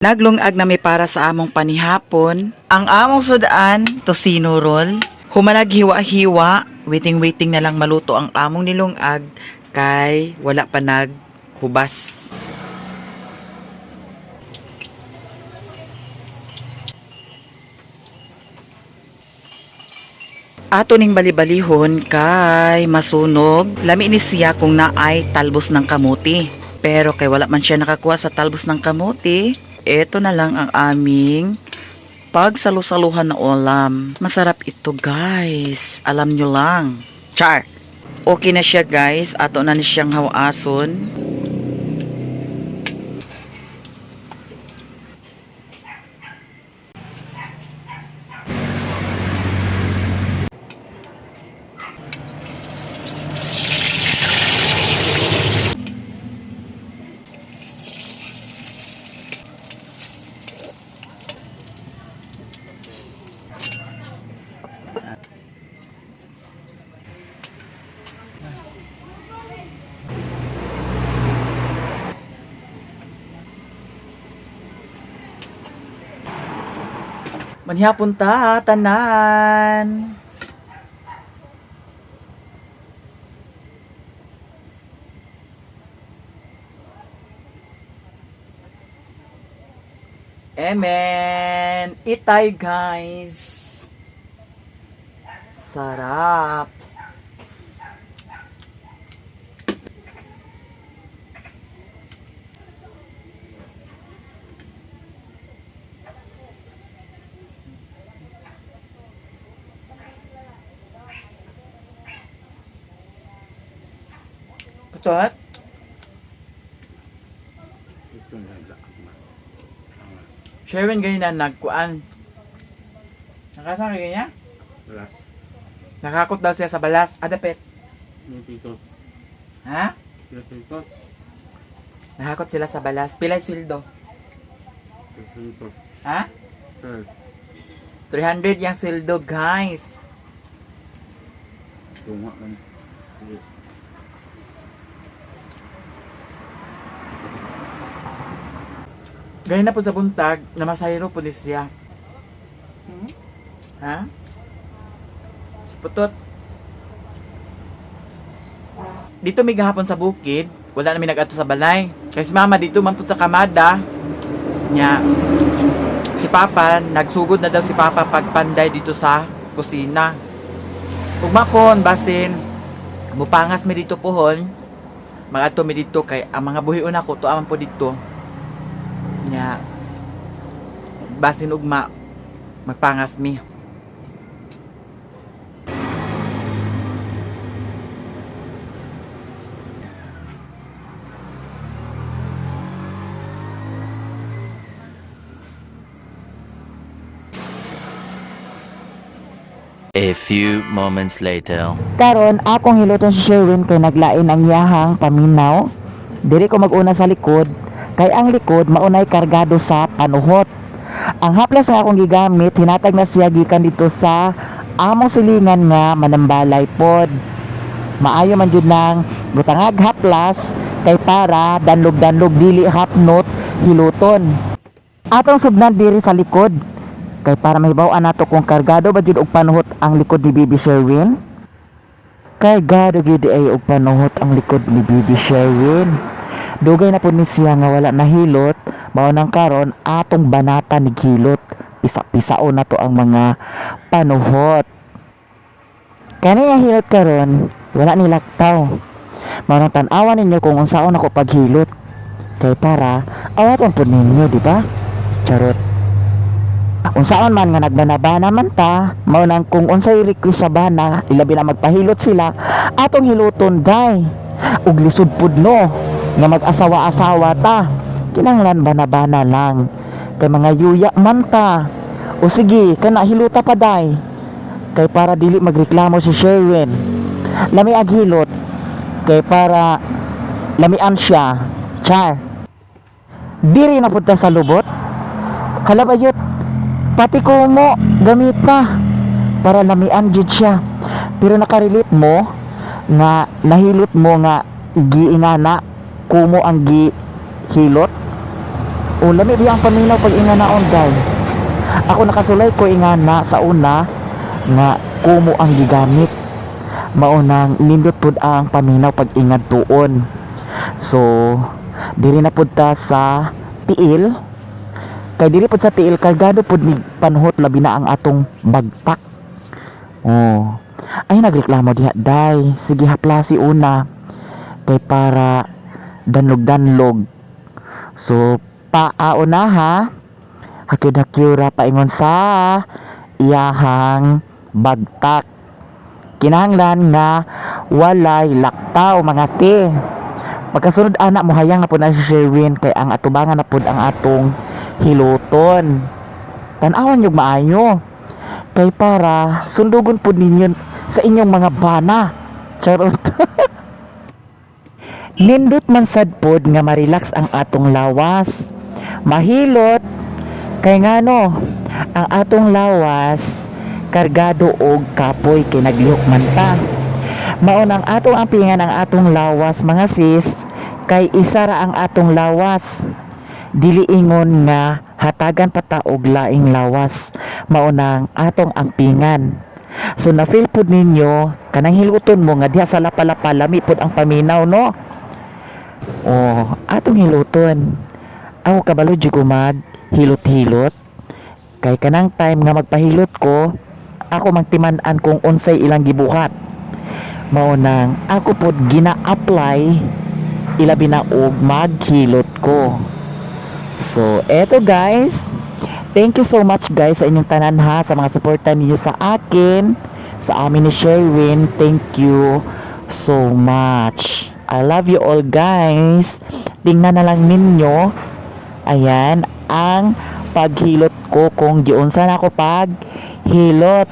Naglungag na may para sa among panihapon. Ang among sudaan, tosino roll. Humanag hiwa-hiwa, waiting-waiting na lang maluto ang among nilungag kay wala pa naghubas. Ato ning balibalihon kay masunog. Lami ni siya kung naay talbos ng kamuti. Pero kay wala man siya nakakuha sa talbos ng kamuti, eto na lang ang aming pagsalusaluhan na ulam. Masarap ito guys. Alam nyo lang. Char! Okay na siya guys. Ato na ni siyang hawason. Manhihapon ta, tanan. Amen. Itay guys. Sarap. Putot? Sherwin ganyan na nagkuan. Nakasama ganyan? Balas. Nakakot daw siya sa balas. Adapet. Yung tito. Ha? Yung tito. Nakakot sila sa balas. Pilay sweldo. Yung tito. Ha? Sir. 300 yung sweldo guys. Tunga lang. Sige. Ganyan na po sa buntag na masayro po ni siya. Ha? Putot. Dito may gahapon sa bukid. Wala namin nag-ato sa balay. Kasi mama dito man po sa kamada. Nya. Si Papa, nagsugod na daw si Papa pagpanday dito sa kusina. Ugmakon, basin. Mupangas mi dito pohon. Mag-ato mi dito kay ang mga buhion ako tuaman po dito. Nya. Basin ugma. Magpangas mi. A few moments later. Karon akong hiluton si Sherwin kay naglain ang yahang paminaw. Diri ko maguna sa likod kay ang likod maunay kargado sa panuhot. Ang haplas nga akong gigamit hinatag na siya gikan dito sa among silingan nga manambalay pod. Maayo man jud nang butangag haplas kay para danlog-danlog dili hapnot hiluton. Atong sugnan diri sa likod kay para mahibaw-an nato kung kargado ba jud og panuhot ang likod ni Bibi Sherwin. Kargado gid ay og panuhot ang likod ni Bibi Sherwin. Dugay na po ni siya nga wala nahilot, mao nang karon atong banata ni hilot. Pisa-pisao na to ang mga panuhot. Kani nga hilot karon, wala ni laktaw. Mao nang tan-awan ninyo kung unsaon ako paghilot. Kay para awaton po ninyo, di ba? Charot. Unsaon man nga nagbanabana man ta, mao nang kung unsay request sa bana, ilabi na magpahilot sila, atong hiluton day. Ug lisod pudno nga mag-asawa-asawa ta. Kinanglan banabana lang. Kay mga yuya man ta. O sige, kana hiluta pa day. Kay para dili magreklamo si Sherwin. Lami ag hilot. Kay para lamian siya. Char. Diri na pud ta sa lubot. Kalabayot. Pati ko mo gamit ka para lamian jud siya. Pero nakarelate mo nga nahilot mo nga giingana kumo ang gihilot. O lami biya ang paminaw pag inganaon guys. Ako nakasulay ko ingana sa una nga kumo ang gigamit. Maunang nindot pud ang paminaw pag ingad tuon. So diri na pud ta sa tiil. Kay diri pud sa tiil kargado pud ni panhot labi na ang atong bagtak. Oh. Ay nagreklamo diha day. Sige haplasi una. Kay para danlog-danlog. So pauna ha. Hakyud-hakyura paingon sa iyahang bagtak. Kinahanglan nga walay laktaw mga te. Pagkasunod anak mo hayang na po na si Sherwin kay ang atubangan na po ang atong hiluton. Tanawan yung maayo. Kay para sundugon po ninyo sa inyong mga bana. Charot. Nindot man sad pod nga ma-relax ang atong lawas. Mahilot. Kay ngano, ang atong lawas kargado og kapoy kay naglihok man ta. Mao nang atong ampingan ang atong lawas mga sis kay isa ra ang atong lawas. Dili ingon nga hatagan pa ta og laing lawas. Mao nang atong ampingan. So na feel pud ninyo kanang hiluton mo nga diha sa lapalapa lami pud ang paminaw no. Oh, atong hiluton. Ako kabalo jud ko mag hilot-hilot. Kay kanang time nga magpahilot ko, ako magtiman-an kung unsay ilang gibuhat. Mao nang ako pod gina-apply ilabi na og maghilot ko. So, eto guys. Thank you so much guys sa inyong tanan ha sa mga suporta ninyo sa akin, sa amin ni Sherwin. Thank you so much. I love you all guys. Tingnan na lang ninyo. Ayan ang paghilot ko kung giunsa na ako paghilot.